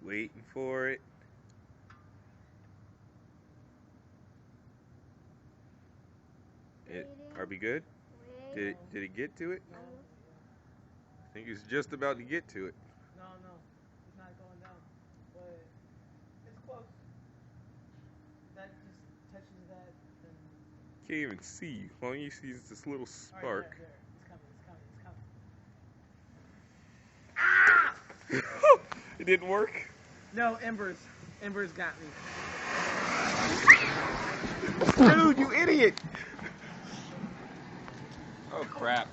Waiting for it. Are we good? Did it get to it? No. I think it's just about to get to it. No, it's not going down, but it's close. That just touches that, then... Can't even see. All you see is this little spark. Right, there. It's coming. It didn't work? No, Embers got me. Dude, you idiot! Oh crap.